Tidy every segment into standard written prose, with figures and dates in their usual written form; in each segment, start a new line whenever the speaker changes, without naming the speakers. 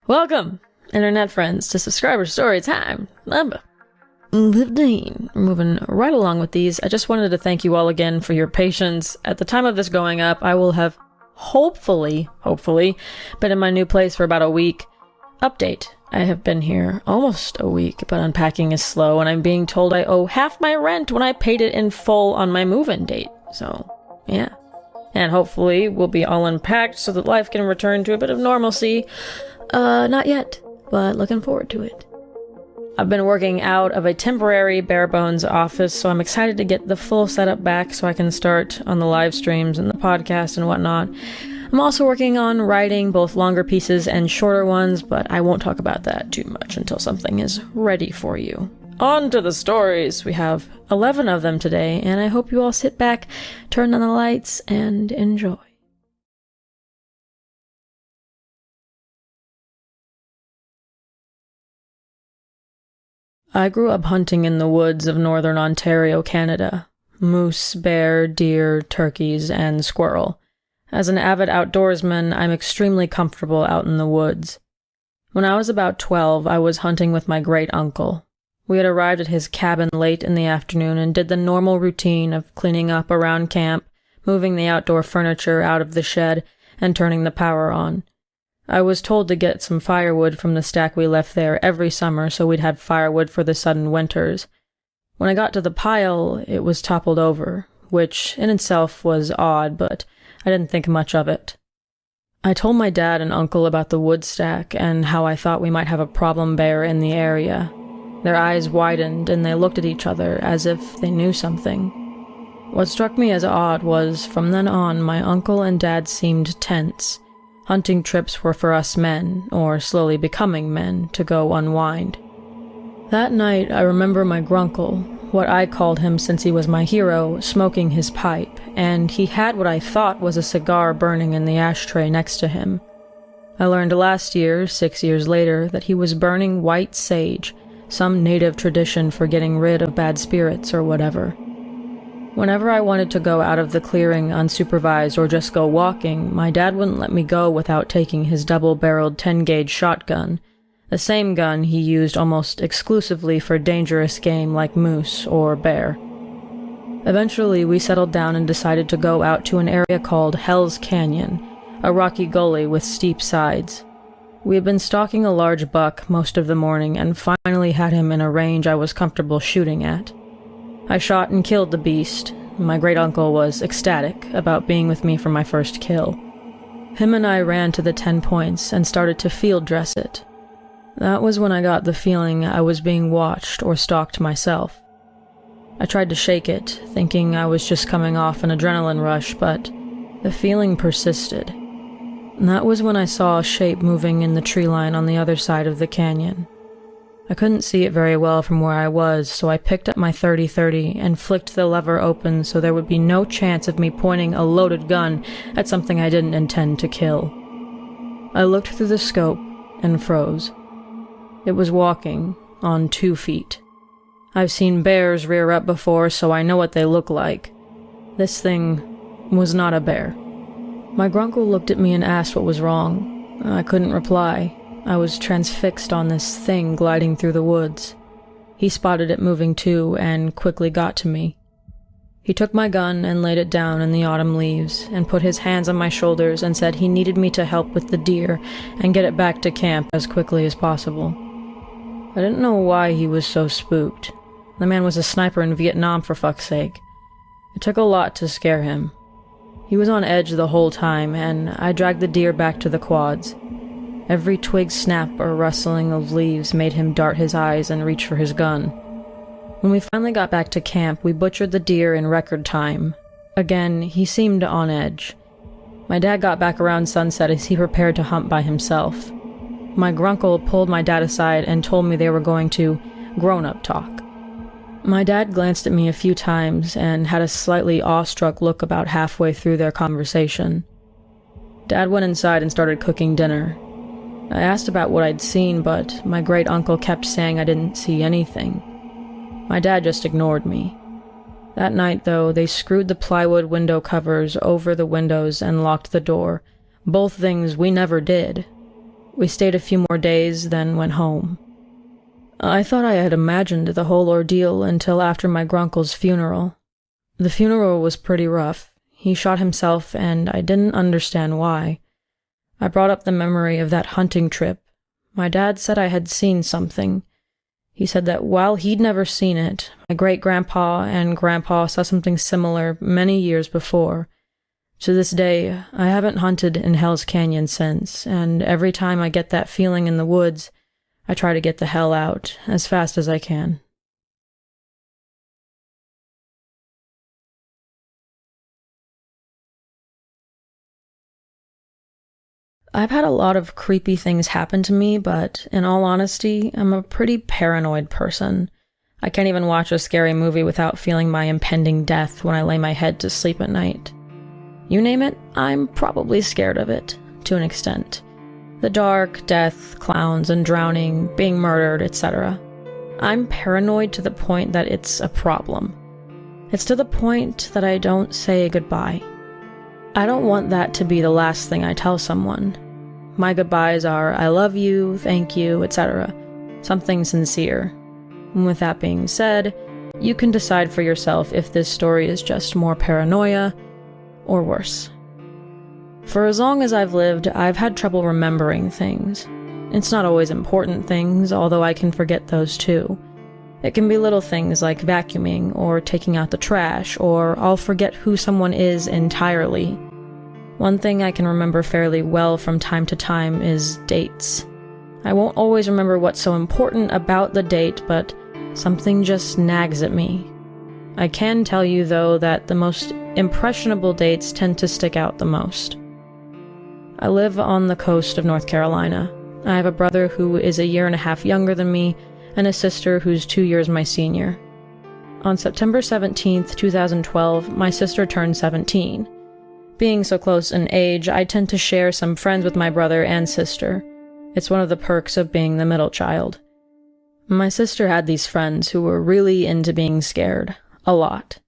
Welcome, internet friends, to Subscriber Storytime number 15. We're moving right along with these. I just wanted to thank you all again for your patience. At the time of this going up, I will have hopefully, been in my new place for about a week. Update. I have been here almost a week, but unpacking is slow, and I'm being told I owe half my rent when I paid it in full on my move-in date. So, yeah. And hopefully we'll be all unpacked so that life can return to a bit of normalcy. Not yet, but looking forward to it. I've been working out of a temporary bare-bones office, so I'm excited to get the full setup back so I can start on the live streams and the podcast and whatnot. I'm also working on writing both longer pieces and shorter ones, but I won't talk about that too much until something is ready for you. On to the stories! We have 11 of them today, and I hope you all sit back, turn on the lights, and enjoy. I grew up hunting in the woods of northern Ontario, Canada. Moose, bear, deer, turkeys, and squirrel. As an avid outdoorsman, I'm extremely comfortable out in the woods. When I was about 12, I was hunting with my great-uncle. We had arrived at his cabin late in the afternoon and did the normal routine of cleaning up around camp, moving the outdoor furniture out of the shed, and turning the power on. I was told to get some firewood from the stack we left there every summer so we'd have firewood for the sudden winters. When I got to the pile, it was toppled over, which in itself was odd, but I didn't think much of it. I told my dad and uncle about the wood stack and how I thought we might have a problem bear in the area. Their eyes widened and they looked at each other as if they knew something. What struck me as odd was, from then on, my uncle and dad seemed tense. Hunting trips were for us men, or slowly becoming men, to go unwind. That night, I remember my grunkle, what I called him since he was my hero, smoking his pipe, and he had what I thought was a cigar burning in the ashtray next to him. I learned last year, 6 years later, that he was burning white sage, some native tradition for getting rid of bad spirits or whatever. Whenever I wanted to go out of the clearing unsupervised or just go walking, my dad wouldn't let me go without taking his double-barreled 10-gauge shotgun, the same gun he used almost exclusively for dangerous game like moose or bear. Eventually, we settled down and decided to go out to an area called Hell's Canyon, a rocky gully with steep sides. We had been stalking a large buck most of the morning and finally had him in a range I was comfortable shooting at. I shot and killed the beast. My great-uncle was ecstatic about being with me for my first kill. Him and I ran to the 10 points and started to field dress it. That was when I got the feeling I was being watched or stalked myself. I tried to shake it, thinking I was just coming off an adrenaline rush, but the feeling persisted. And that was when I saw a shape moving in the tree line on the other side of the canyon. I couldn't see it very well from where I was, so I picked up my .30-30 and flicked the lever open so there would be no chance of me pointing a loaded gun at something I didn't intend to kill. I looked through the scope and froze. It was walking on 2 feet. I've seen bears rear up before, so I know what they look like. This thing was not a bear. My grunkle looked at me and asked what was wrong. I couldn't reply. I was transfixed on this thing gliding through the woods. He spotted it moving too, and quickly got to me. He took my gun and laid it down in the autumn leaves, and put his hands on my shoulders and said he needed me to help with the deer and get it back to camp as quickly as possible. I didn't know why he was so spooked. The man was a sniper in Vietnam, for fuck's sake. It took a lot to scare him. He was on edge the whole time, and I dragged the deer back to the quads. Every twig snap or rustling of leaves made him dart his eyes and reach for his gun. When we finally got back to camp, we butchered the deer in record time. Again, he seemed on edge. My dad got back around sunset as he prepared to hunt by himself. My grunkle pulled my dad aside and told me they were going to grown-up talk. My dad glanced at me a few times and had a slightly awestruck look about halfway through their conversation. Dad went inside and started cooking dinner. I asked about what I'd seen, but my great-uncle kept saying I didn't see anything. My dad just ignored me. That night, though, they screwed the plywood window covers over the windows and locked the door, both things we never did. We stayed a few more days, then went home. I thought I had imagined the whole ordeal until after my grunkle's funeral. The funeral was pretty rough. He shot himself, and I didn't understand why. I brought up the memory of that hunting trip. My dad said I had seen something. He said that while he'd never seen it, my great-grandpa and grandpa saw something similar many years before. To this day, I haven't hunted in Hell's Canyon since, and every time I get that feeling in the woods, I try to get the hell out as fast as I can. I've had a lot of creepy things happen to me, but in all honesty, I'm a pretty paranoid person. I can't even watch a scary movie without feeling my impending death when I lay my head to sleep at night. You name it, I'm probably scared of it, to an extent. The dark, death, clowns, and drowning, being murdered, etc. I'm paranoid to the point that it's a problem. It's to the point that I don't say goodbye. I don't want that to be the last thing I tell someone. My goodbyes are, I love you, thank you, etc. Something sincere. And with that being said, you can decide for yourself if this story is just more paranoia or worse. For as long as I've lived, I've had trouble remembering things. It's not always important things, although I can forget those too. It can be little things like vacuuming or taking out the trash, or I'll forget who someone is entirely. One thing I can remember fairly well from time to time is dates. I won't always remember what's so important about the date, but something just nags at me. I can tell you, though, that the most impressionable dates tend to stick out the most. I live on the coast of North Carolina. I have a brother who is 1.5 years younger than me, and a sister who's 2 years my senior. On September 17th, 2012, my sister turned 17. Being so close in age, I tend to share some friends with my brother and sister. It's one of the perks of being the middle child. My sister had these friends who were really into being scared. A lot.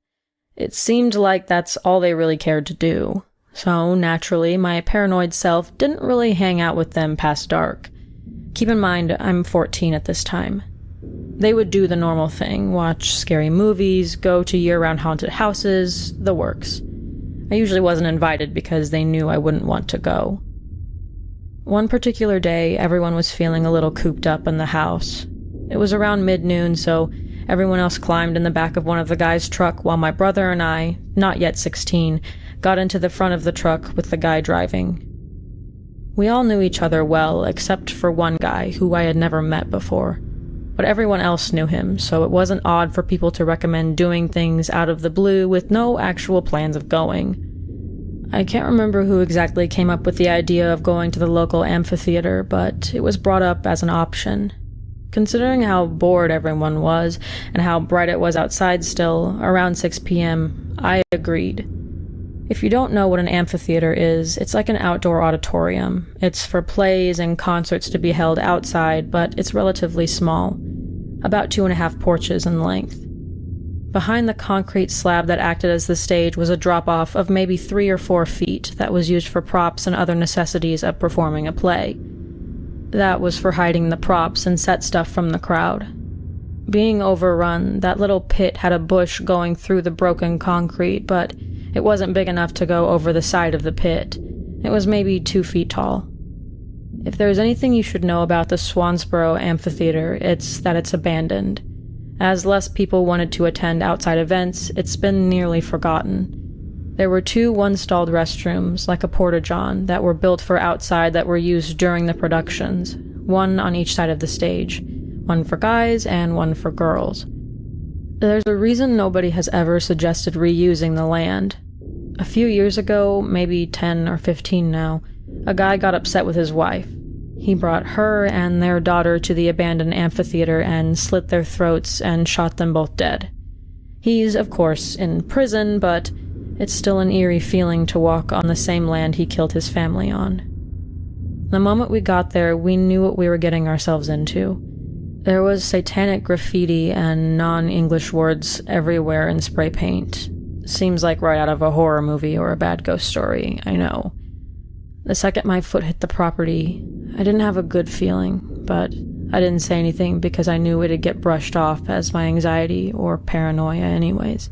It seemed like that's all they really cared to do. So, naturally, my paranoid self didn't really hang out with them past dark. Keep in mind, I'm 14 at this time. They would do the normal thing, watch scary movies, go to year-round haunted houses, the works. I usually wasn't invited because they knew I wouldn't want to go. One particular day, everyone was feeling a little cooped up in the house. It was around mid-noon, so everyone else climbed in the back of one of the guys' truck while my brother and I, not yet 16, got into the front of the truck with the guy driving. We all knew each other well, except for one guy who I had never met before. But everyone else knew him, so it wasn't odd for people to recommend doing things out of the blue with no actual plans of going. I can't remember who exactly came up with the idea of going to the local amphitheater, but it was brought up as an option. Considering how bored everyone was, and how bright it was outside still, around 6 p.m., I agreed. If you don't know what an amphitheater is, it's like an outdoor auditorium. It's for plays and concerts to be held outside, but it's relatively small. About 2.5 porches in length. Behind the concrete slab that acted as the stage was a drop-off of maybe 3 or 4 feet that was used for props and other necessities of performing a play. That was for hiding the props and set stuff from the crowd. Being overrun, that little pit had a bush going through the broken concrete, but it wasn't big enough to go over the side of the pit. It was maybe 2 feet tall. If there's anything you should know about the Swansboro Amphitheater, it's that it's abandoned. As less people wanted to attend outside events, it's been nearly forgotten. There were 2 one-stalled restrooms, like a porta-john, that were built for outside that were used during the productions, one on each side of the stage, one for guys and one for girls. There's a reason nobody has ever suggested reusing the land. A few years ago, maybe 10 or 15 now, a guy got upset with his wife. He brought her and their daughter to the abandoned amphitheater and slit their throats and shot them both dead. He's, of course, in prison, but it's still an eerie feeling to walk on the same land he killed his family on. The moment we got there, we knew what we were getting ourselves into. There was satanic graffiti and non-English words everywhere in spray paint. Seems like right out of a horror movie or a bad ghost story, I know. The second my foot hit the property, I didn't have a good feeling, but I didn't say anything because I knew it'd get brushed off as my anxiety or paranoia anyways.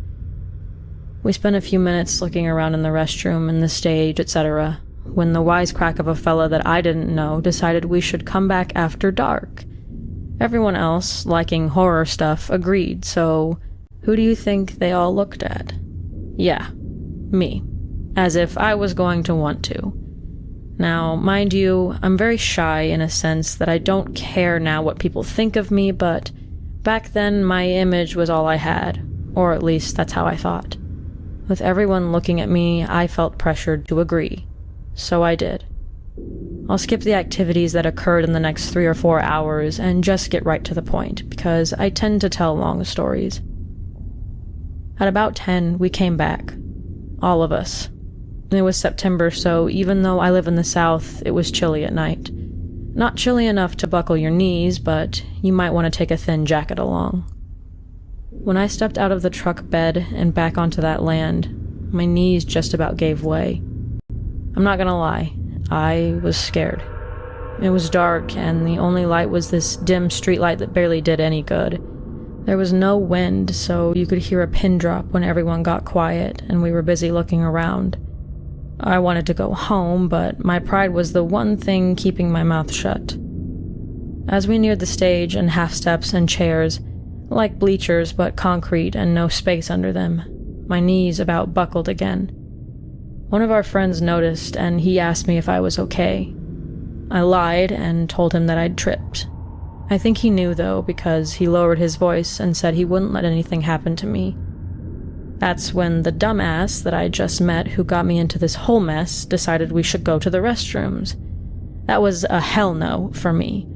We spent a few minutes looking around in the restroom and the stage, etc., when the wisecrack of a fella that I didn't know decided we should come back after dark. Everyone else, liking horror stuff, agreed, so who do you think they all looked at? Yeah, me. As if I was going to want to. Now, mind you, I'm very shy in a sense that I don't care now what people think of me, but back then my image was all I had, or at least that's how I thought. With everyone looking at me, I felt pressured to agree. So I did. I'll skip the activities that occurred in the next 3 or 4 hours and just get right to the point, because I tend to tell long stories. At about 10, we came back. All of us. It was September, so even though I live in the South, it was chilly at night. Not chilly enough to buckle your knees, but you might want to take a thin jacket along. When I stepped out of the truck bed and back onto that land, my knees just about gave way. I'm not gonna lie, I was scared. It was dark, and the only light was this dim streetlight that barely did any good. There was no wind, so you could hear a pin drop when everyone got quiet and we were busy looking around. I wanted to go home, but my pride was the one thing keeping my mouth shut. As we neared the stage and half steps and chairs, like bleachers but concrete and no space under them, my knees about buckled again. One of our friends noticed, and he asked me if I was okay. I lied and told him that I'd tripped. I think he knew, though, because he lowered his voice and said he wouldn't let anything happen to me. That's when the dumbass that I just met who got me into this whole mess decided we should go to the restrooms. That was a hell no for me.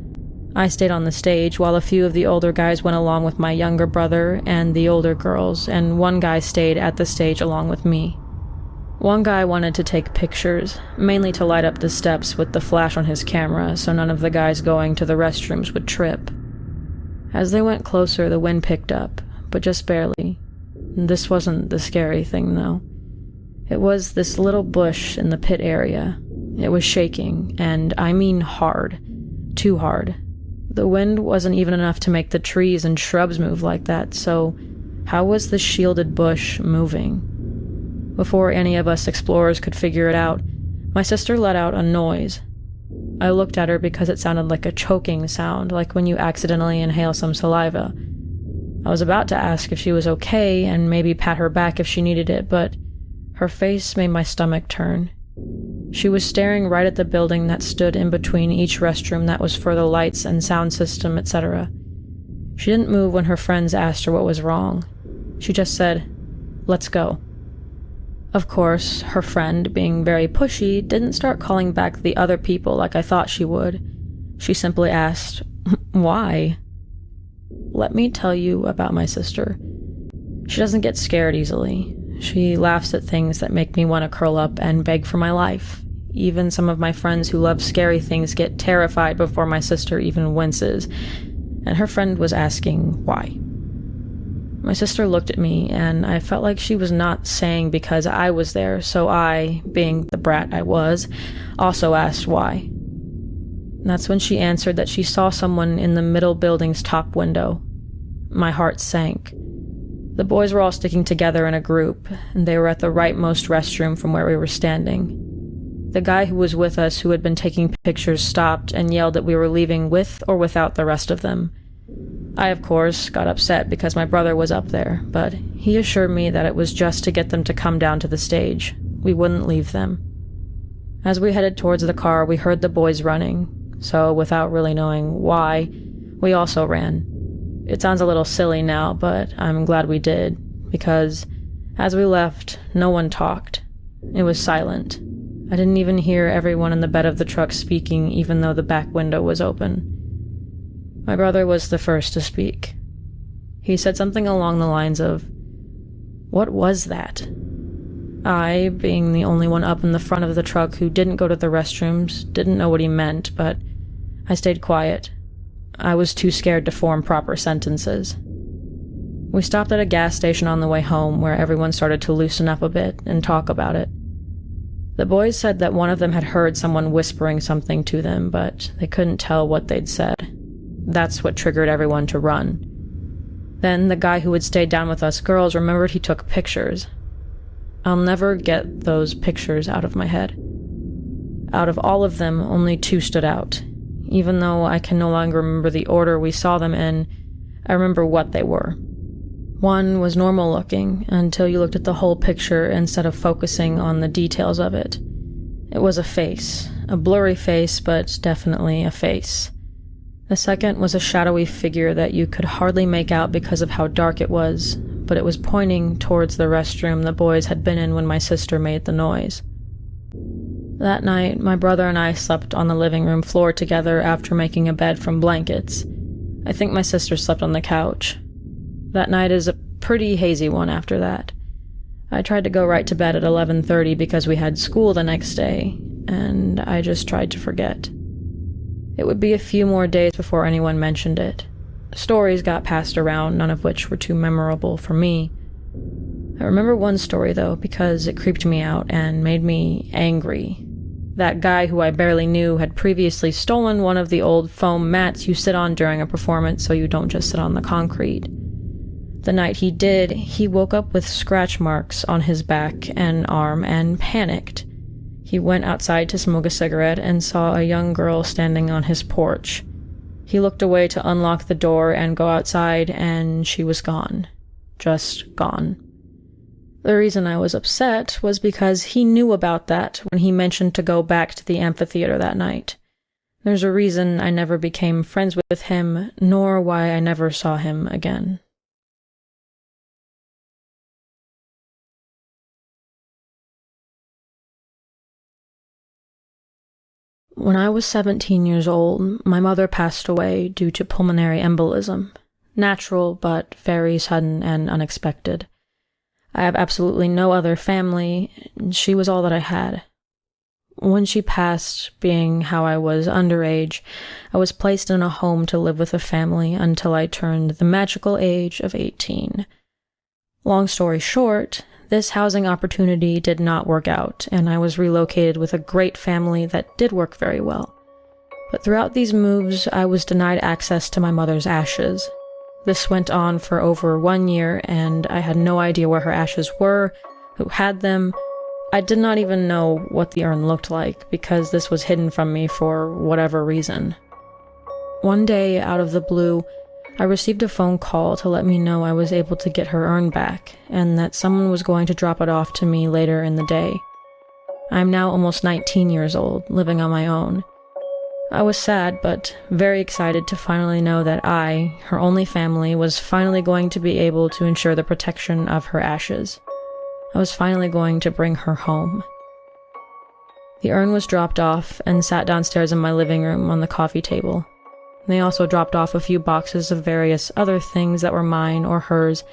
I stayed on the stage while a few of the older guys went along with my younger brother and the older girls, and one guy stayed at the stage along with me. One guy wanted to take pictures, mainly to light up the steps with the flash on his camera so none of the guys going to the restrooms would trip. As they went closer, the wind picked up, but just barely. This wasn't the scary thing, though. It was this little bush in the pit area. It was shaking, and I mean hard. Too hard. The wind wasn't even enough to make the trees and shrubs move like that, so how was the shielded bush moving? Before any of us explorers could figure it out, my sister let out a noise. I looked at her because it sounded like a choking sound, like when you accidentally inhale some saliva. I was about to ask if she was okay and maybe pat her back if she needed it, but her face made my stomach turn. She was staring right at the building that stood in between each restroom that was for the lights and sound system, etc. She didn't move when her friends asked her what was wrong. She just said, "Let's go." Of course, her friend, being very pushy, didn't start calling back the other people like I thought she would. She simply asked, "Why?" Let me tell you about my sister. She doesn't get scared easily. She laughs at things that make me want to curl up and beg for my life. Even some of my friends who love scary things get terrified before my sister even winces. And her friend was asking why. My sister looked at me, and I felt like she was not saying because I was there, so I, being the brat I was, also asked why. That's when she answered that she saw someone in the middle building's top window. My heart sank. The boys were all sticking together in a group, and they were at the rightmost restroom from where we were standing. The guy who was with us, who had been taking pictures, stopped and yelled that we were leaving with or without the rest of them. I, of course, got upset because my brother was up there, but he assured me that it was just to get them to come down to the stage. We wouldn't leave them. As we headed towards the car, we heard the boys running, so without really knowing why, we also ran. It sounds a little silly now, but I'm glad we did, because as we left, no one talked. It was silent. I didn't even hear everyone in the bed of the truck speaking, even though the back window was open. My brother was the first to speak. He said something along the lines of, "What was that?" I, being the only one up in the front of the truck who didn't go to the restrooms, didn't know what he meant, but I stayed quiet. I was too scared to form proper sentences. We stopped at a gas station on the way home where everyone started to loosen up a bit and talk about it. The boys said that one of them had heard someone whispering something to them, but they couldn't tell what they'd said. That's what triggered everyone to run. Then the guy who had stayed down with us girls remembered he took pictures. I'll never get those pictures out of my head. Out of all of them, only 2 stood out. Even though I can no longer remember the order we saw them in, I remember what they were. One was normal looking until you looked at the whole picture instead of focusing on the details of it. It was a face, a blurry face, but definitely a face. The second was a shadowy figure that you could hardly make out because of how dark it was, but it was pointing towards the restroom the boys had been in when my sister made the noise. That night, my brother and I slept on the living room floor together after making a bed from blankets. I think my sister slept on the couch. That night is a pretty hazy one after that. I tried to go right to bed at 11:30 because we had school the next day, and I just tried to forget. It would be a few more days before anyone mentioned it. Stories got passed around, none of which were too memorable for me. I remember one story, though, because it creeped me out and made me angry. That guy who I barely knew had previously stolen one of the old foam mats you sit on during a performance so you don't just sit on the concrete. The night he did, he woke up with scratch marks on his back and arm and panicked. He went outside to smoke a cigarette and saw a young girl standing on his porch. He looked away to unlock the door and go outside, and she was gone. Just gone. The reason I was upset was because he knew about that when he mentioned to go back to the amphitheater that night. There's a reason I never became friends with him, nor why I never saw him again. When I was 17 years old, my mother passed away due to pulmonary embolism. Natural, but very sudden and unexpected. I have absolutely no other family, and she was all that I had. When she passed, being how I was underage, I was placed in a home to live with a family until I turned the magical age of 18. Long story short, this housing opportunity did not work out, and I was relocated with a great family that did work very well. But throughout these moves, I was denied access to my mother's ashes. This went on for over 1 year, and I had no idea where her ashes were, who had them. I did not even know what the urn looked like, because this was hidden from me for whatever reason. One day, out of the blue, I received a phone call to let me know I was able to get her urn back, and that someone was going to drop it off to me later in the day. I am now almost 19 years old, living on my own. I was sad, but very excited to finally know that I, her only family, was finally going to be able to ensure the protection of her ashes. I was finally going to bring her home. The urn was dropped off and sat downstairs in my living room on the coffee table. They also dropped off a few boxes of various other things that were mine or hers,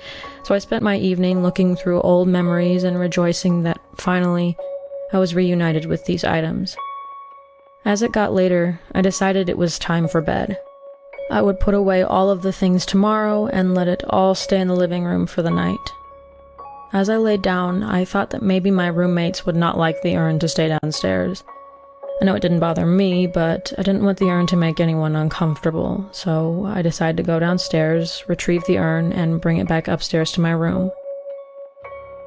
so I spent my evening looking through old memories and rejoicing that, finally, I was reunited with these items. As it got later, I decided it was time for bed. I would put away all of the things tomorrow and let it all stay in the living room for the night. As I laid down, I thought that maybe my roommates would not like the urn to stay downstairs. I know it didn't bother me, but I didn't want the urn to make anyone uncomfortable, so I decided to go downstairs, retrieve the urn, and bring it back upstairs to my room.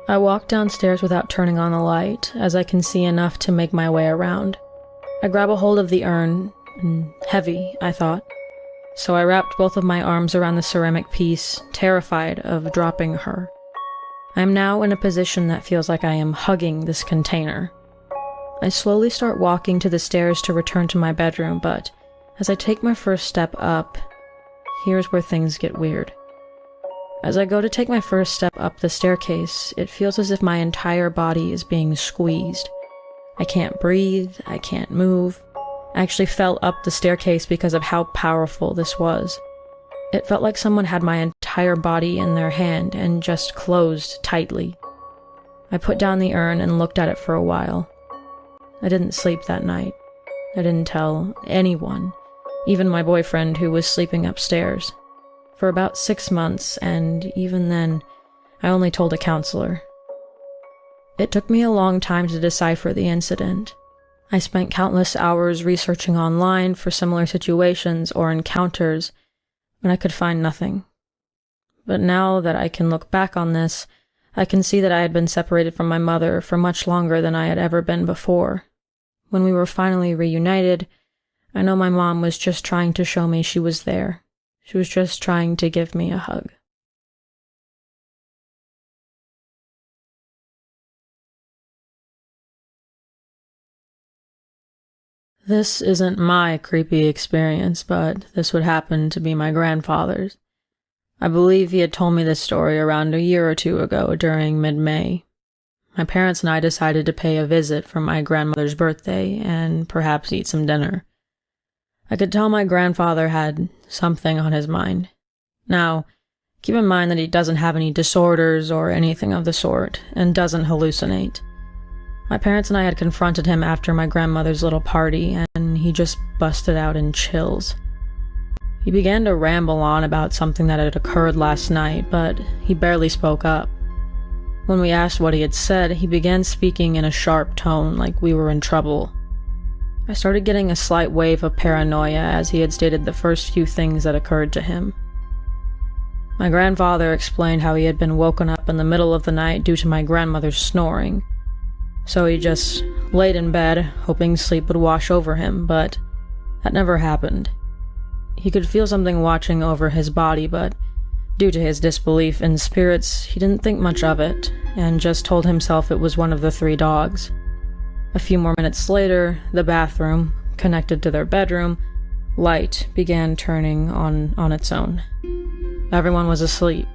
I walked downstairs without turning on the light, as I can see enough to make my way around. I grab a hold of the urn, heavy, I thought, so I wrapped both of my arms around the ceramic piece, terrified of dropping her. I am now in a position that feels like I am hugging this container. I slowly start walking to the stairs to return to my bedroom, but as I take my first step up, here's where things get weird. As I go to take my first step up the staircase, it feels as if my entire body is being squeezed. I can't breathe, I can't move. I actually fell up the staircase because of how powerful this was. It felt like someone had my entire body in their hand and just closed tightly. I put down the urn and looked at it for a while. I didn't sleep that night. I didn't tell anyone, even my boyfriend who was sleeping upstairs, for about 6 months, and even then, I only told a counselor. It took me a long time to decipher the incident. I spent countless hours researching online for similar situations or encounters, but I could find nothing. But now that I can look back on this, I can see that I had been separated from my mother for much longer than I had ever been before. When we were finally reunited, I know my mom was just trying to show me she was there. She was just trying to give me a hug. This isn't my creepy experience, but this would happen to be my grandfather's. I believe he had told me this story around a year or two ago during mid-May. My parents and I decided to pay a visit for my grandmother's birthday and perhaps eat some dinner. I could tell my grandfather had something on his mind. Now, keep in mind that he doesn't have any disorders or anything of the sort, and doesn't hallucinate. My parents and I had confronted him after my grandmother's little party, and he just busted out in chills. He began to ramble on about something that had occurred last night, but he barely spoke up. When we asked what he had said, he began speaking in a sharp tone, like we were in trouble. I started getting a slight wave of paranoia as he had stated the first few things that occurred to him. My grandfather explained how he had been woken up in the middle of the night due to my grandmother's snoring. So he just laid in bed, hoping sleep would wash over him, but that never happened. He could feel something watching over his body, but due to his disbelief in spirits, he didn't think much of it, and just told himself it was one of the 3 dogs. A few more minutes later, the bathroom, connected to their bedroom, light began turning on its own. Everyone was asleep.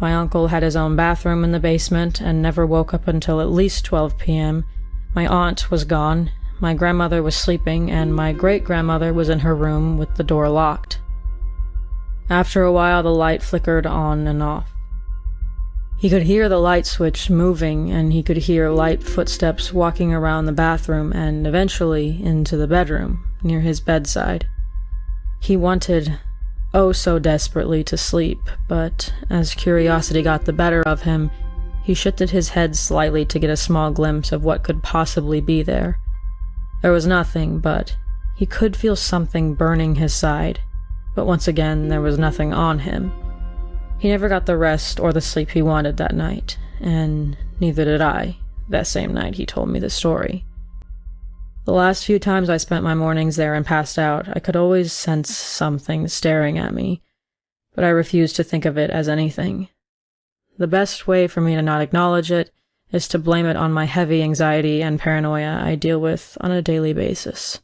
My uncle had his own bathroom in the basement and never woke up until at least 12 p.m. My aunt was gone, my grandmother was sleeping, and my great-grandmother was in her room with the door locked. After a while, the light flickered on and off. He could hear the light switch moving, and he could hear light footsteps walking around the bathroom and eventually into the bedroom, near his bedside. He wanted, oh so desperately, to sleep, but as curiosity got the better of him, he shifted his head slightly to get a small glimpse of what could possibly be there. There was nothing, but he could feel something burning his side, but once again there was nothing on him. He never got the rest or the sleep he wanted that night, and neither did I, that same night he told me the story. The last few times I spent my mornings there and passed out, I could always sense something staring at me, but I refused to think of it as anything. The best way for me to not acknowledge it is to blame it on my heavy anxiety and paranoia I deal with on a daily basis.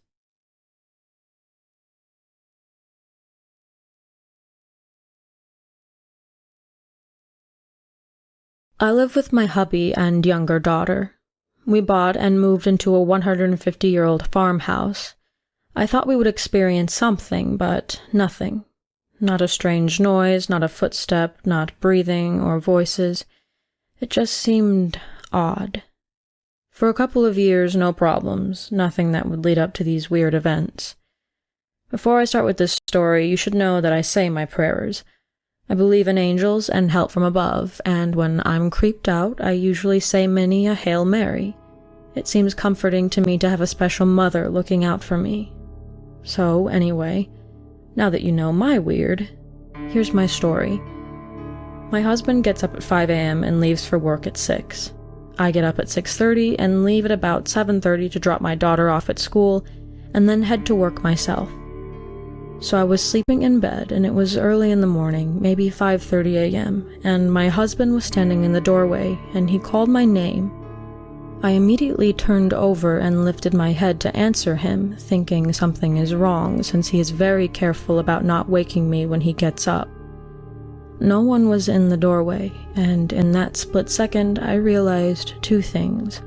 I live with my hubby and younger daughter. We bought and moved into a 150-year-old farmhouse. I thought we would experience something, but nothing. Not a strange noise, not a footstep, not breathing or voices. It just seemed odd. For a couple of years, no problems, nothing that would lead up to these weird events. Before I start with this story, you should know that I say my prayers. I believe in angels and help from above, and when I'm creeped out, I usually say many a Hail Mary. It seems comforting to me to have a special mother looking out for me. So, anyway, now that you know my weird, here's my story. My husband gets up at 5 a.m. and leaves for work at 6. I get up at 6:30 and leave at about 7:30 to drop my daughter off at school, and then head to work myself. So I was sleeping in bed, and it was early in the morning, maybe 5:30 a.m., and my husband was standing in the doorway, and he called my name. I immediately turned over and lifted my head to answer him, thinking something is wrong, since he is very careful about not waking me when he gets up. No one was in the doorway, and in that split second, I realized 2 things.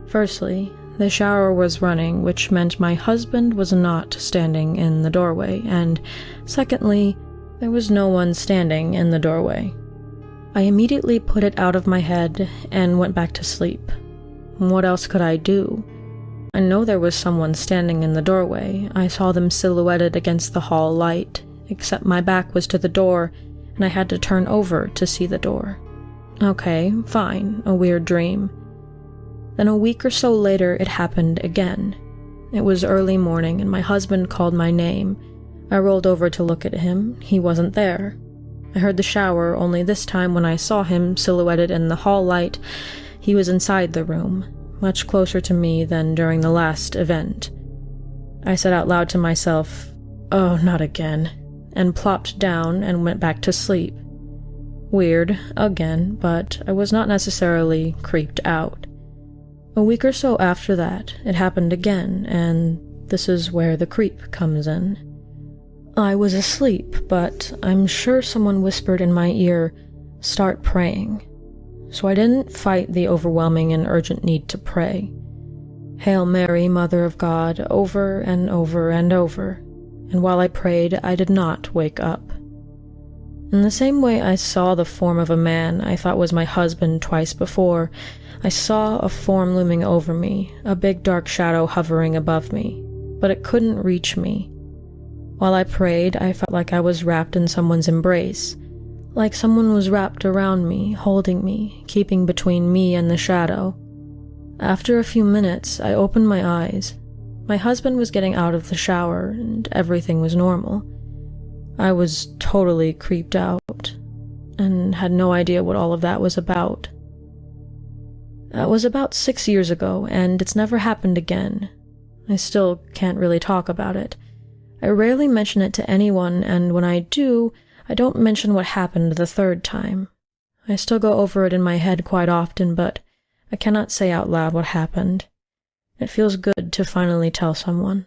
Firstly, the shower was running, which meant my husband was not standing in the doorway, and secondly, there was no one standing in the doorway. I immediately put it out of my head and went back to sleep. What else could I do? I know there was someone standing in the doorway. I saw them silhouetted against the hall light, except my back was to the door, and I had to turn over to see the door. Okay, fine, a weird dream. Then a week or so later, it happened again. It was early morning, and my husband called my name. I rolled over to look at him. He wasn't there. I heard the shower, only this time when I saw him silhouetted in the hall light, he was inside the room, much closer to me than during the last event. I said out loud to myself, "Oh, not again," and plopped down and went back to sleep. Weird, again, but I was not necessarily creeped out. A week or so after that, it happened again, and this is where the creep comes in. I was asleep, but I'm sure someone whispered in my ear, "Start praying." So I didn't fight the overwhelming and urgent need to pray. "Hail Mary, Mother of God," over and over and over, and while I prayed, I did not wake up. In the same way I saw the form of a man I thought was my husband twice before, I saw a form looming over me, a big dark shadow hovering above me, but it couldn't reach me. While I prayed, I felt like I was wrapped in someone's embrace, like someone was wrapped around me, holding me, keeping between me and the shadow. After a few minutes, I opened my eyes. My husband was getting out of the shower, and everything was normal. I was totally creeped out, and had no idea what all of that was about. That was about 6 years ago, and it's never happened again. I still can't really talk about it. I rarely mention it to anyone, and when I do, I don't mention what happened the third time. I still go over it in my head quite often, but I cannot say out loud what happened. It feels good to finally tell someone.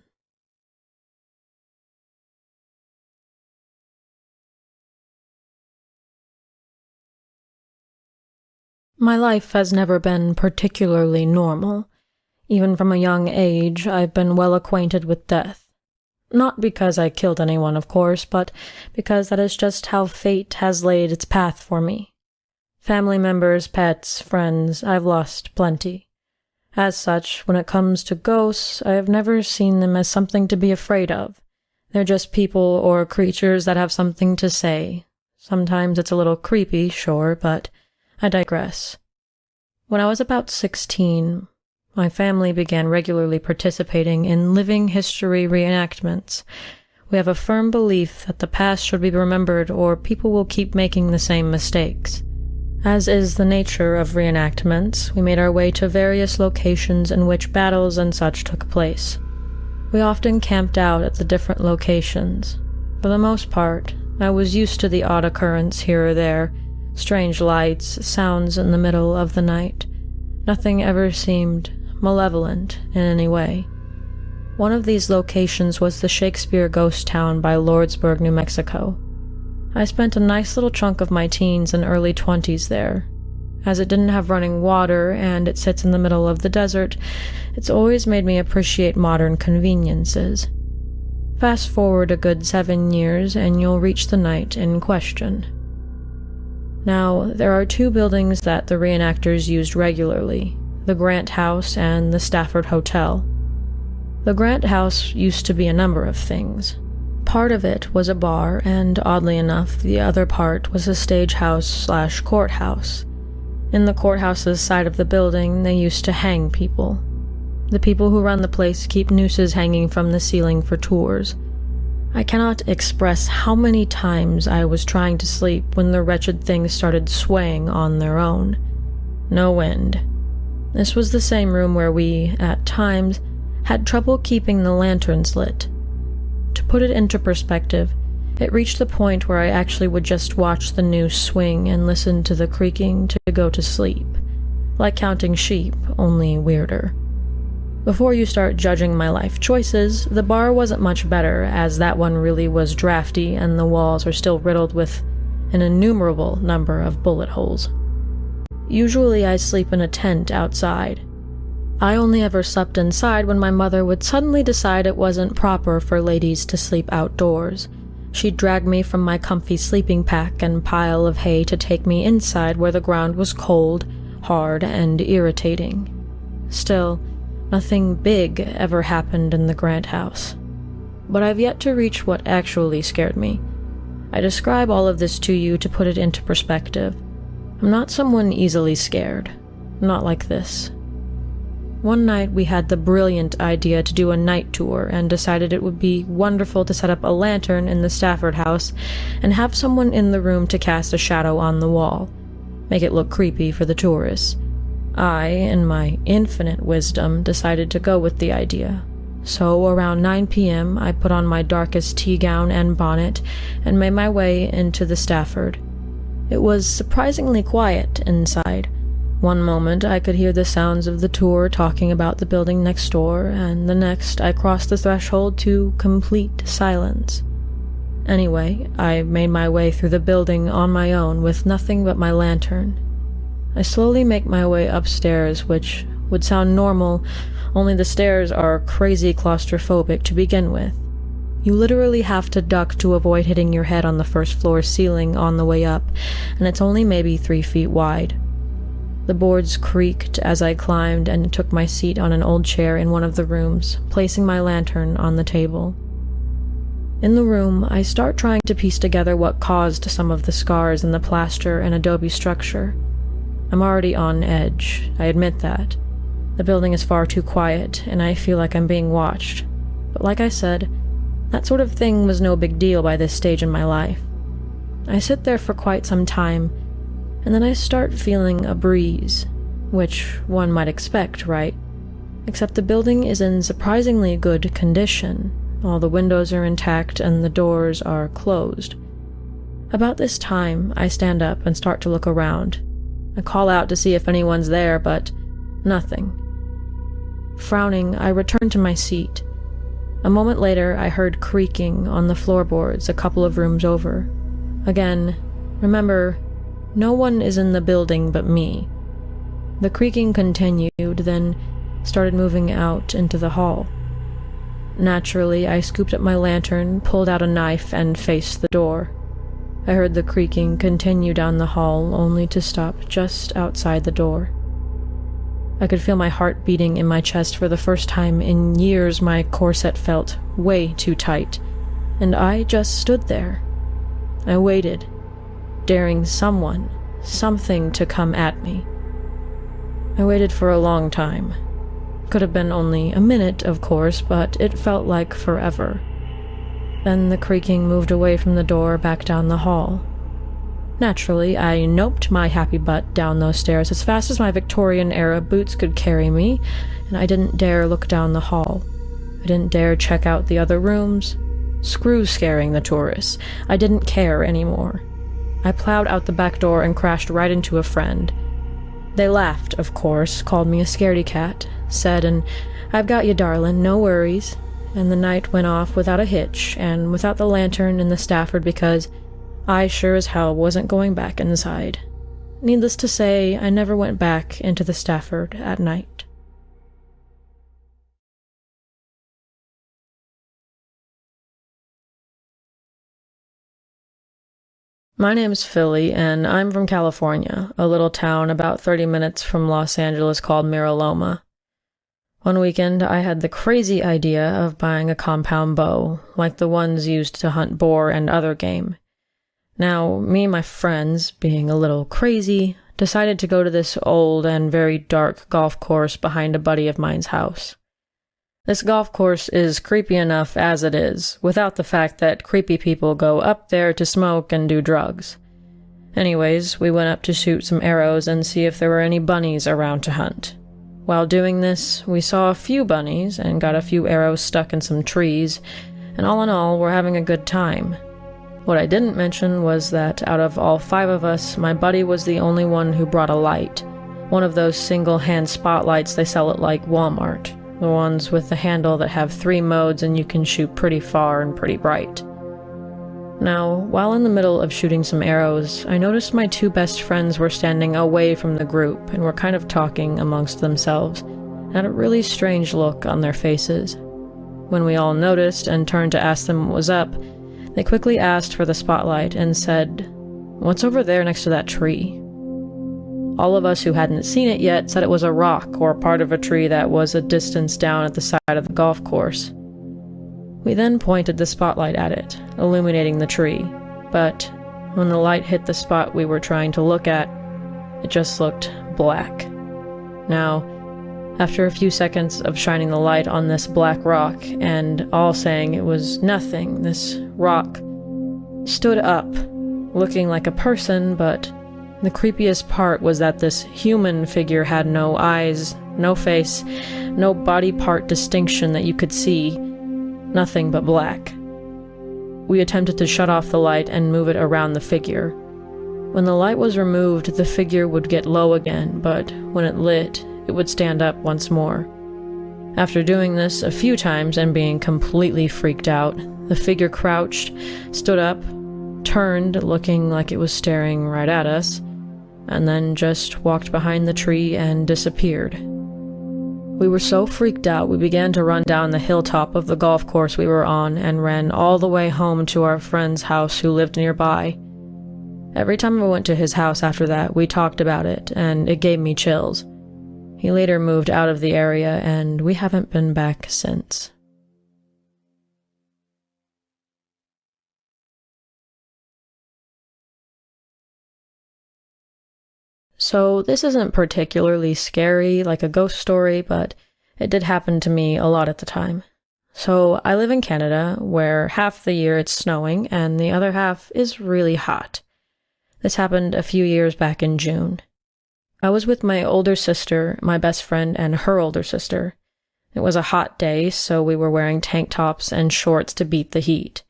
My life has never been particularly normal. Even from a young age, I've been well acquainted with death. Not because I killed anyone, of course, but because that is just how fate has laid its path for me. Family members, pets, friends, I've lost plenty. As such, when it comes to ghosts, I have never seen them as something to be afraid of. They're just people or creatures that have something to say. Sometimes it's a little creepy, sure, but I digress. When I was about 16, my family began regularly participating in living history reenactments. We have a firm belief that the past should be remembered or people will keep making the same mistakes. As is the nature of reenactments, we made our way to various locations in which battles and such took place. We often camped out at the different locations. For the most part, I was used to the odd occurrence here or there, strange lights, sounds in the middle of the night. Nothing ever seemed malevolent in any way. One of these locations was the Shakespeare ghost town by Lordsburg, New Mexico. I spent a nice little chunk of my teens and early 20s there. As it didn't have running water and it sits in the middle of the desert, it's always made me appreciate modern conveniences. Fast forward a good 7 years and you'll reach the night in question. Now, there are 2 buildings that the reenactors used regularly, the Grant House and the Stafford Hotel. The Grant House used to be a number of things. Part of it was a bar, and oddly enough, the other part was a stagehouse/courthouse. In the courthouse's side of the building, they used to hang people. The people who run the place keep nooses hanging from the ceiling for tours. I cannot express how many times I was trying to sleep when the wretched things started swaying on their own. No wind. This was the same room where we, at times, had trouble keeping the lanterns lit. To put it into perspective, it reached the point where I actually would just watch the noose swing and listen to the creaking to go to sleep. Like counting sheep, only weirder. Before you start judging my life choices, the bar wasn't much better, as that one really was drafty and the walls are still riddled with an innumerable number of bullet holes. Usually I sleep in a tent outside. I only ever slept inside when my mother would suddenly decide it wasn't proper for ladies to sleep outdoors. She'd drag me from my comfy sleeping pack and pile of hay to take me inside where the ground was cold, hard, and irritating. Still, nothing big ever happened in the Grant House. But I've yet to reach what actually scared me. I describe all of this to you to put it into perspective. I'm not someone easily scared. Not like this. One night we had the brilliant idea to do a night tour and decided it would be wonderful to set up a lantern in the Stafford house and have someone in the room to cast a shadow on the wall, make it look creepy for the tourists. I, in my infinite wisdom, decided to go with the idea. So around 9 p.m. I put on my darkest tea gown and bonnet and made my way into the Stafford. It was surprisingly quiet inside. One moment I could hear the sounds of the tour talking about the building next door, and the next I crossed the threshold to complete silence. Anyway, I made my way through the building on my own with nothing but my lantern. I slowly make my way upstairs, which would sound normal, only the stairs are crazy claustrophobic to begin with. You literally have to duck to avoid hitting your head on the first floor ceiling on the way up, and it's only maybe 3 feet wide. The boards creaked as I climbed and took my seat on an old chair in one of the rooms, placing my lantern on the table. In the room, I start trying to piece together what caused some of the scars in the plaster and adobe structure. I'm already on edge, I admit that. The building is far too quiet, and I feel like I'm being watched. But like I said, that sort of thing was no big deal by this stage in my life. I sit there for quite some time, and then I start feeling a breeze, which one might expect, right? Except the building is in surprisingly good condition. All the windows are intact and the doors are closed. About this time, I stand up and start to look around. I call out to see if anyone's there, but nothing. Frowning, I return to my seat. A moment later, I heard creaking on the floorboards a couple of rooms over. Again, remember, no one is in the building but me. The creaking continued, then started moving out into the hall. Naturally, I scooped up my lantern, pulled out a knife, and faced the door. I heard the creaking continue down the hall, only to stop just outside the door. I could feel my heart beating in my chest for the first time in years. My corset felt way too tight, and I just stood there. I waited, daring something to come at me. I waited for a long time. Could have been only a minute, of course, but it felt like forever. Then the creaking moved away from the door back down the hall. Naturally, I noped my happy butt down those stairs as fast as my Victorian-era boots could carry me, and I didn't dare look down the hall. I didn't dare check out the other rooms. Screw scaring the tourists. I didn't care anymore. I plowed out the back door and crashed right into a friend. They laughed, of course, called me a scaredy cat, said, "And I've got you, darlin', no worries." And the night went off without a hitch, and without the lantern in the Stafford, because I sure as hell wasn't going back inside. Needless to say, I never went back into the Stafford at night. My name's Philly, and I'm from California, a little town about 30 minutes from Los Angeles called Mira Loma. One weekend, I had the crazy idea of buying a compound bow, like the ones used to hunt boar and other game. Now, me and my friends, being a little crazy, decided to go to this old and very dark golf course behind a buddy of mine's house. This golf course is creepy enough as it is, without the fact that creepy people go up there to smoke and do drugs. Anyways, we went up to shoot some arrows and see if there were any bunnies around to hunt. While doing this, we saw a few bunnies and got a few arrows stuck in some trees, and all in all, we're having a good time. What I didn't mention was that out of all 5 of us, my buddy was the only one who brought a light. One of those single-hand spotlights they sell at like Walmart. The ones with the handle that have 3 modes and you can shoot pretty far and pretty bright. Now, while in the middle of shooting some arrows, I noticed my 2 best friends were standing away from the group and were kind of talking amongst themselves, and had a really strange look on their faces. When we all noticed and turned to ask them what was up, they quickly asked for the spotlight and said, "What's over there next to that tree?" All of us who hadn't seen it yet said it was a rock or part of a tree that was a distance down at the side of the golf course. We then pointed the spotlight at it, illuminating the tree, but when the light hit the spot we were trying to look at, it just looked black. Now, After a few seconds of shining the light on this black rock, and all saying it was nothing, this rock stood up, looking like a person, but the creepiest part was that this human figure had no eyes, no face, no body part distinction that you could see, nothing but black. We attempted to shut off the light and move it around the figure. When the light was removed, the figure would get low again, but when it lit, it would stand up once more. After doing this a few times and being completely freaked out, the figure crouched, stood up, turned, looking like it was staring right at us, and then just walked behind the tree and disappeared. We were so freaked out we began to run down the hilltop of the golf course we were on and ran all the way home to our friend's house who lived nearby. Every time I went to his house after that, we talked about it, and it gave me chills. He later moved out of the area, and we haven't been back since. So this isn't particularly scary like a ghost story, but it did happen to me a lot at the time. So I live in Canada, where half the year it's snowing, and the other half is really hot. This happened a few years back in June. I was with my older sister, my best friend, and her older sister. It was a hot day, so we were wearing tank tops and shorts to beat the heat.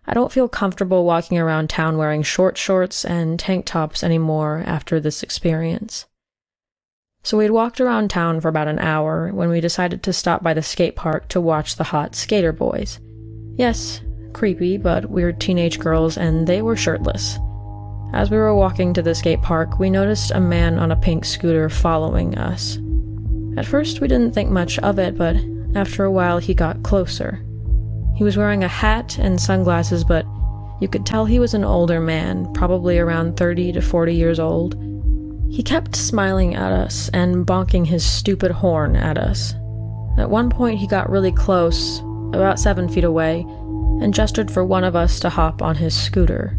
I don't feel comfortable walking around town wearing short shorts and tank tops anymore after this experience. So we'd walked around town for about an hour when we decided to stop by the skate park to watch the hot skater boys. Yes, creepy, but we're teenage girls and they were shirtless. As we were walking to the skate park, we noticed a man on a pink scooter following us. At first, we didn't think much of it, but after a while, he got closer. He was wearing a hat and sunglasses, but you could tell he was an older man, probably around 30 to 40 years old. He kept smiling at us and bonking his stupid horn at us. At one point, he got really close, about 7 feet away, and gestured for one of us to hop on his scooter.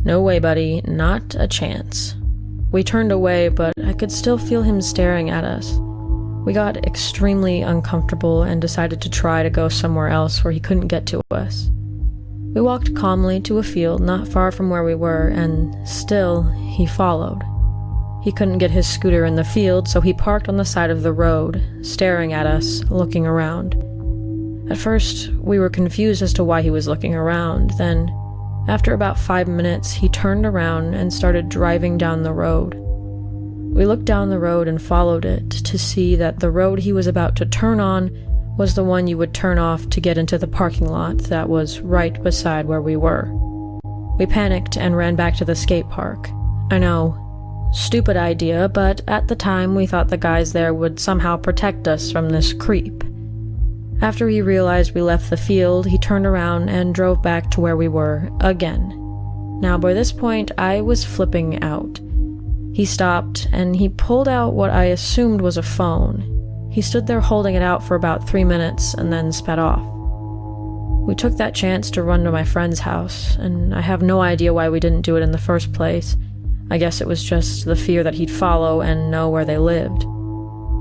No way, buddy, not a chance. We turned away, but I could still feel him staring at us. We got extremely uncomfortable and decided to try to go somewhere else where he couldn't get to us. We walked calmly to a field not far from where we were, and still, he followed. He couldn't get his scooter in the field, so he parked on the side of the road, staring at us, looking around. At first, we were confused as to why he was looking around. Then, after about 5 minutes, he turned around and started driving down the road. We looked down the road and followed it to see that the road he was about to turn on was the one you would turn off to get into the parking lot that was right beside where we were. We panicked and ran back to the skate park. I know, stupid idea, but at the time we thought the guys there would somehow protect us from this creep. After he realized we left the field, he turned around and drove back to where we were again. Now, by this point, I was flipping out. He stopped, and he pulled out what I assumed was a phone. He stood there holding it out for about 3 minutes and then sped off. We took that chance to run to my friend's house, and I have no idea why we didn't do it in the first place. I guess it was just the fear that he'd follow and know where they lived.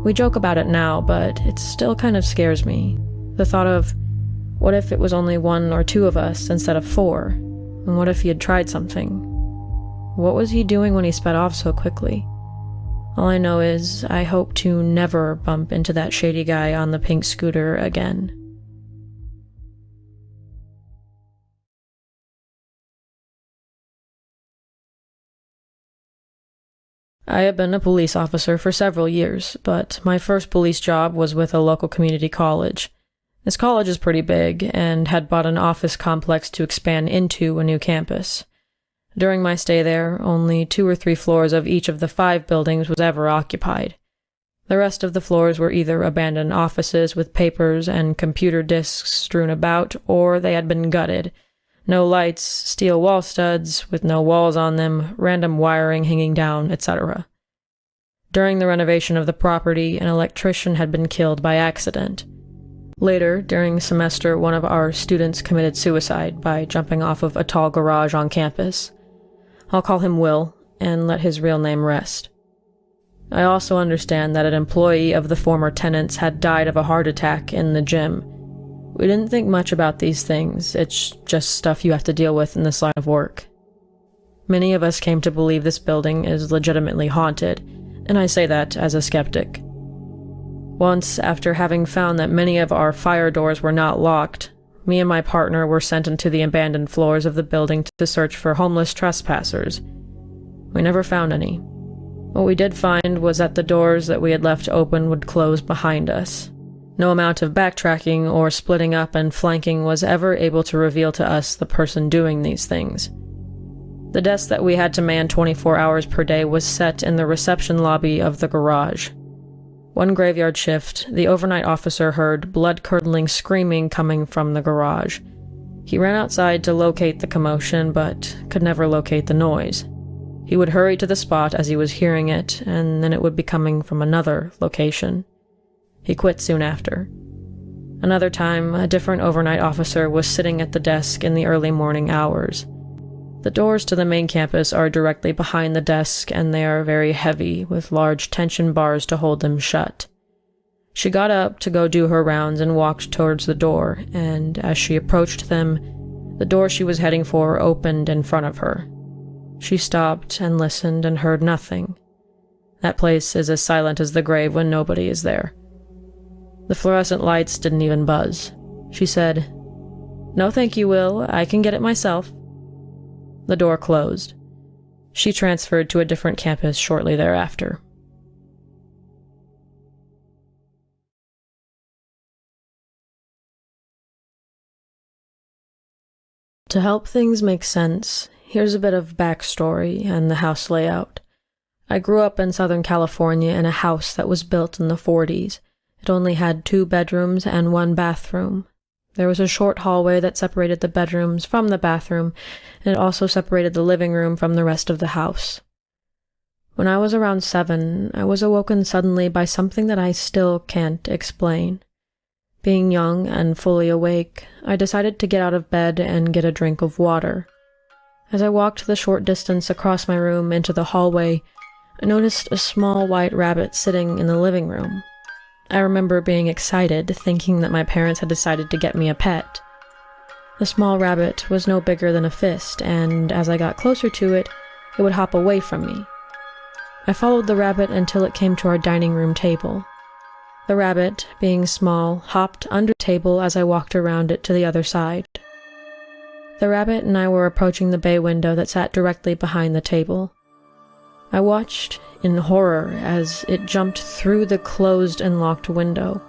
We joke about it now, but it still kind of scares me. The thought of, what if it was only 1 or 2 of us instead of 4? And what if he had tried something? What was he doing when he sped off so quickly? All I know is I hope to never bump into that shady guy on the pink scooter again. I have been a police officer for several years, but my first police job was with a local community college. This college is pretty big and had bought an office complex to expand into a new campus. During my stay there, only 2 or 3 floors of each of the 5 buildings was ever occupied. The rest of the floors were either abandoned offices with papers and computer disks strewn about, or they had been gutted. No lights, steel wall studs with no walls on them, random wiring hanging down, etc. During the renovation of the property, an electrician had been killed by accident. Later, during the semester, one of our students committed suicide by jumping off of a tall garage on campus. I'll call him Will, and let his real name rest. I also understand that an employee of the former tenants had died of a heart attack in the gym. We didn't think much about these things, it's just stuff you have to deal with in this line of work. Many of us came to believe this building is legitimately haunted, and I say that as a skeptic. Once, after having found that many of our fire doors were not locked, me and my partner were sent into the abandoned floors of the building to search for homeless trespassers. We never found any. What we did find was that the doors that we had left open would close behind us. No amount of backtracking or splitting up and flanking was ever able to reveal to us the person doing these things. The desk that we had to man 24 hours per day was set in the reception lobby of the garage. One graveyard shift, the overnight officer heard blood-curdling screaming coming from the garage. He ran outside to locate the commotion, but could never locate the noise. He would hurry to the spot as he was hearing it, and then it would be coming from another location. He quit soon after. Another time, a different overnight officer was sitting at the desk in the early morning hours. The doors to the main campus are directly behind the desk, and they are very heavy, with large tension bars to hold them shut. She got up to go do her rounds and walked towards the door, and as she approached them, the door she was heading for opened in front of her. She stopped and listened and heard nothing. That place is as silent as the grave when nobody is there. The fluorescent lights didn't even buzz. She said, "No thank you, Will. I can get it myself." The door closed. She transferred to a different campus shortly thereafter. To help things make sense, here's a bit of backstory and the house layout. I grew up in Southern California in a house that was built in the 40s. It only had 2 bedrooms and 1 bathroom. There was a short hallway that separated the bedrooms from the bathroom, and it also separated the living room from the rest of the house. When I was around 7, I was awoken suddenly by something that I still can't explain. Being young and fully awake, I decided to get out of bed and get a drink of water. As I walked the short distance across my room into the hallway, I noticed a small white rabbit sitting in the living room. I remember being excited, thinking that my parents had decided to get me a pet. The small rabbit was no bigger than a fist, and as I got closer to it, it would hop away from me. I followed the rabbit until it came to our dining room table. The rabbit, being small, hopped under the table as I walked around it to the other side. The rabbit and I were approaching the bay window that sat directly behind the table. I watched in horror as it jumped through the closed and locked window.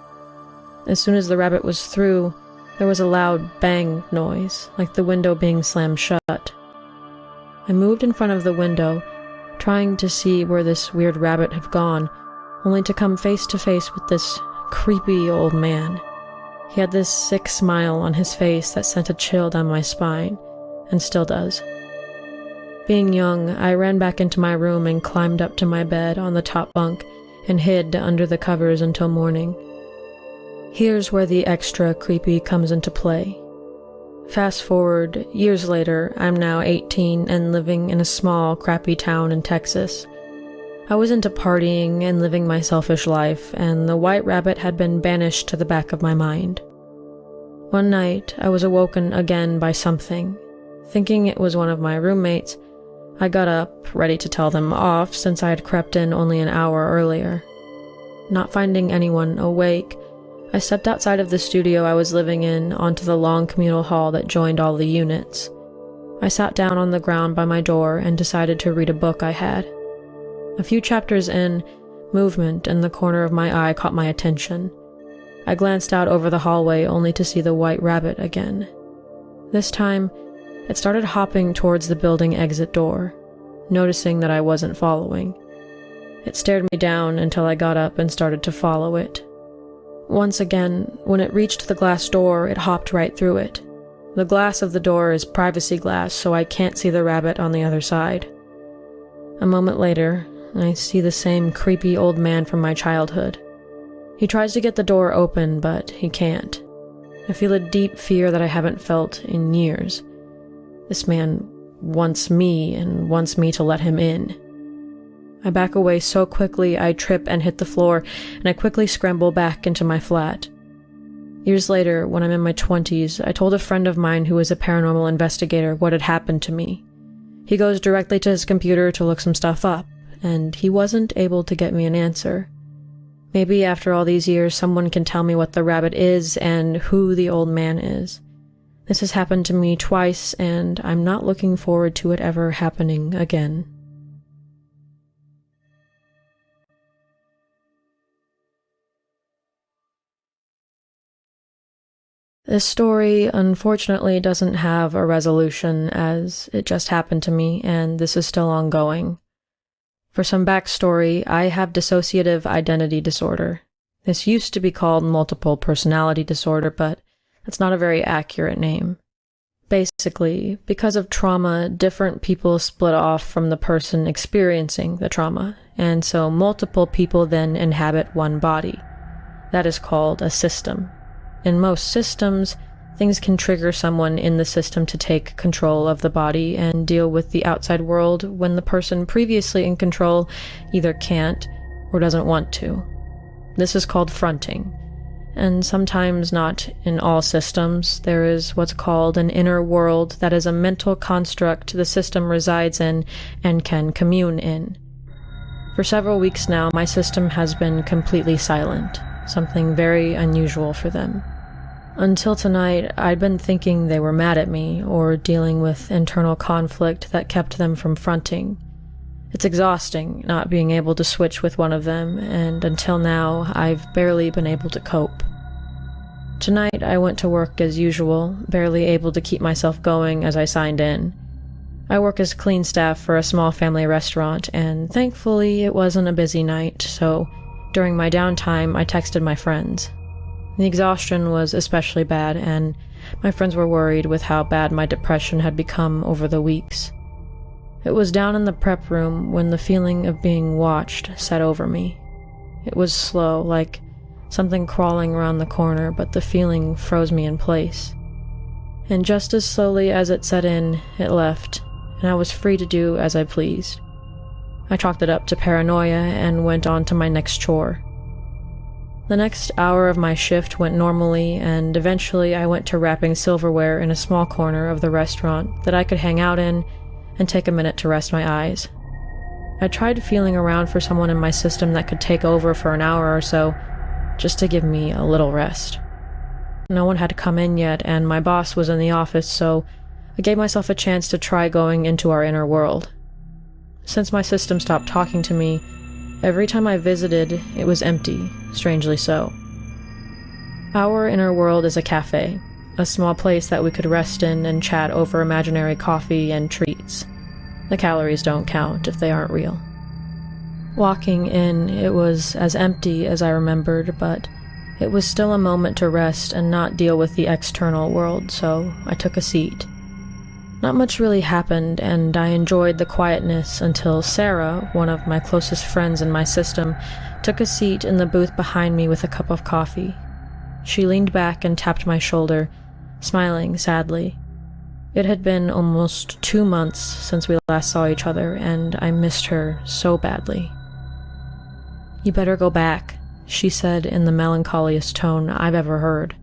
As soon as the rabbit was through, there was a loud bang noise, like the window being slammed shut. I moved in front of the window, trying to see where this weird rabbit had gone, only to come face to face with this creepy old man. He had this sick smile on his face that sent a chill down my spine, and still does. Being young, I ran back into my room and climbed up to my bed on the top bunk and hid under the covers until morning. Here's where the extra creepy comes into play. Fast forward, years later, I'm now 18 and living in a small, crappy town in Texas. I was into partying and living my selfish life, and the white rabbit had been banished to the back of my mind. One night, I was awoken again by something. Thinking it was one of my roommates, I got up, ready to tell them off since I had crept in only an hour earlier. Not finding anyone awake, I stepped outside of the studio I was living in onto the long communal hall that joined all the units. I sat down on the ground by my door and decided to read a book I had. A few chapters in, movement in the corner of my eye caught my attention. I glanced out over the hallway only to see the white rabbit again. This time, it started hopping towards the building exit door, noticing that I wasn't following. It stared me down until I got up and started to follow it. Once again, when it reached the glass door, it hopped right through it. The glass of the door is privacy glass, so I can't see the rabbit on the other side. A moment later, I see the same creepy old man from my childhood. He tries to get the door open, but he can't. I feel a deep fear that I haven't felt in years. This man wants me and wants me to let him in. I back away so quickly I trip and hit the floor, and I quickly scramble back into my flat. Years later, when I'm in my 20s, I told a friend of mine who is a paranormal investigator what had happened to me. He goes directly to his computer to look some stuff up, and he wasn't able to get me an answer. Maybe after all these years, someone can tell me what the rabbit is and who the old man is. This has happened to me twice, and I'm not looking forward to it ever happening again. This story, unfortunately, doesn't have a resolution, as it just happened to me, and this is still ongoing. For some backstory, I have dissociative identity disorder. This used to be called multiple personality disorder, but that's not a very accurate name. Basically, because of trauma, different people split off from the person experiencing the trauma, and so multiple people then inhabit one body. That is called a system. In most systems, things can trigger someone in the system to take control of the body and deal with the outside world when the person previously in control either can't or doesn't want to. This is called fronting. And sometimes, not in all systems, there is what's called an inner world that is a mental construct the system resides in and can commune in. For several weeks now, my system has been completely silent, something very unusual for them. Until tonight, I'd been thinking they were mad at me or dealing with internal conflict that kept them from fronting. It's exhausting not being able to switch with one of them, and until now, I've barely been able to cope. Tonight, I went to work as usual, barely able to keep myself going as I signed in. I work as clean staff for a small family restaurant, and thankfully it wasn't a busy night, so during my downtime, I texted my friends. The exhaustion was especially bad, and my friends were worried with how bad my depression had become over the weeks. It was down in the prep room when the feeling of being watched set over me. It was slow, like something crawling around the corner, but the feeling froze me in place. And just as slowly as it set in, it left, and I was free to do as I pleased. I chalked it up to paranoia and went on to my next chore. The next hour of my shift went normally, and eventually I went to wrapping silverware in a small corner of the restaurant that I could hang out in and take a minute to rest my eyes. I tried feeling around for someone in my system that could take over for an hour or so, just to give me a little rest. No one had come in yet, and my boss was in the office, so I gave myself a chance to try going into our inner world. Since my system stopped talking to me, every time I visited, it was empty, strangely so. Our inner world is a cafe, a small place that we could rest in and chat over imaginary coffee and treats. The calories don't count if they aren't real. Walking in, it was as empty as I remembered, but it was still a moment to rest and not deal with the external world, so I took a seat. Not much really happened, and I enjoyed the quietness until Sarah, one of my closest friends in my system, took a seat in the booth behind me with a cup of coffee. She leaned back and tapped my shoulder, smiling sadly. It had been almost 2 months since we last saw each other, and I missed her so badly. "You better go back," she said in the melancholiest tone I've ever heard.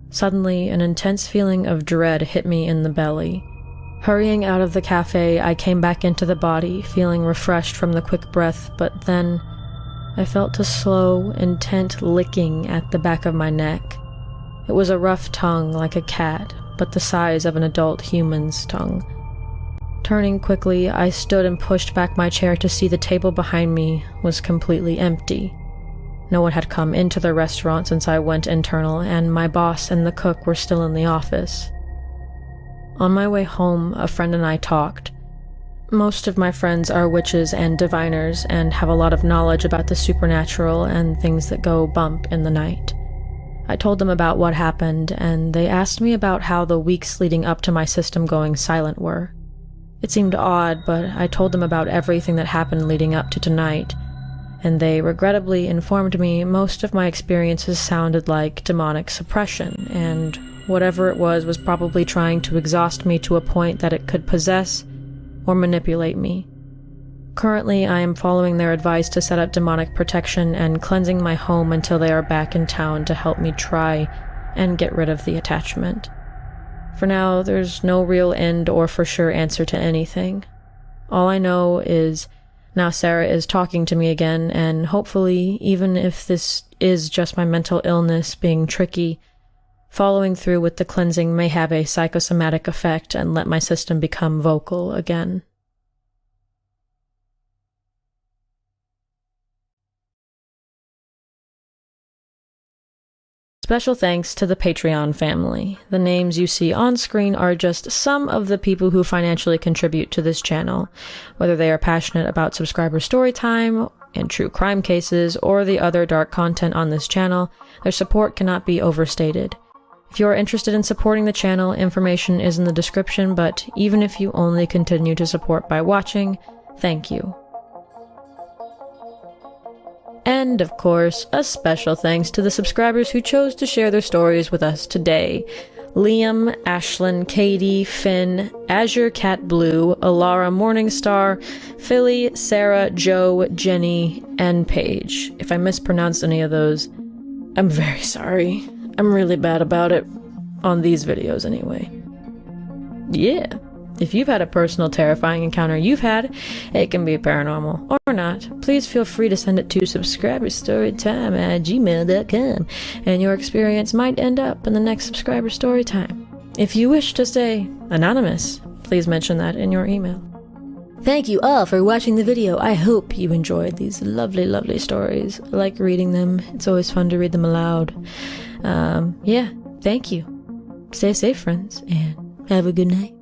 Suddenly, an intense feeling of dread hit me in the belly. Hurrying out of the cafe, I came back into the body, feeling refreshed from the quick breath, but then I felt a slow, intent licking at the back of my neck. It was a rough tongue like a cat, but the size of an adult human's tongue. Turning quickly, I stood and pushed back my chair to see the table behind me was completely empty. No one had come into the restaurant since I went internal, and my boss and the cook were still in the office. On my way home, a friend and I talked. Most of my friends are witches and diviners and have a lot of knowledge about the supernatural and things that go bump in the night. I told them about what happened, and they asked me about how the weeks leading up to my system going silent were. It seemed odd, but I told them about everything that happened leading up to tonight, and they regrettably informed me most of my experiences sounded like demonic suppression, and whatever it was probably trying to exhaust me to a point that it could possess or manipulate me. Currently, I am following their advice to set up demonic protection and cleansing my home until they are back in town to help me try and get rid of the attachment. For now, there's no real end or for sure answer to anything. All I know is now Sarah is talking to me again, and hopefully, even if this is just my mental illness being tricky, following through with the cleansing may have a psychosomatic effect and let my system become vocal again. Special thanks to the Patreon family. The names you see on screen are just some of the people who financially contribute to this channel, whether they are passionate about subscriber story time and true crime cases or the other dark content on this channel. Their support cannot be overstated. If you are interested in supporting the channel, information is in the description, but even if you only continue to support by watching, thank you. And, of course, a special thanks to the subscribers who chose to share their stories with us today. Liam, Ashlyn, Katie, Finn, Azure Cat Blue, Alara Morningstar, Philly, Sarah, Joe, Jenny, and Paige. If I mispronounced any of those, I'm very sorry. I'm really bad about it. On these videos, anyway. Yeah. If you've had a personal terrifying encounter you've had, it can be paranormal or not, please feel free to send it to subscriberstorytime@gmail.com, and your experience might end up in the next subscriber storytime. If you wish to stay anonymous, please mention that in your email. Thank you all for watching the video. I hope you enjoyed these lovely, lovely stories. I like reading them. It's always fun to read them aloud. Yeah, thank you. Stay safe, friends, and have a good night.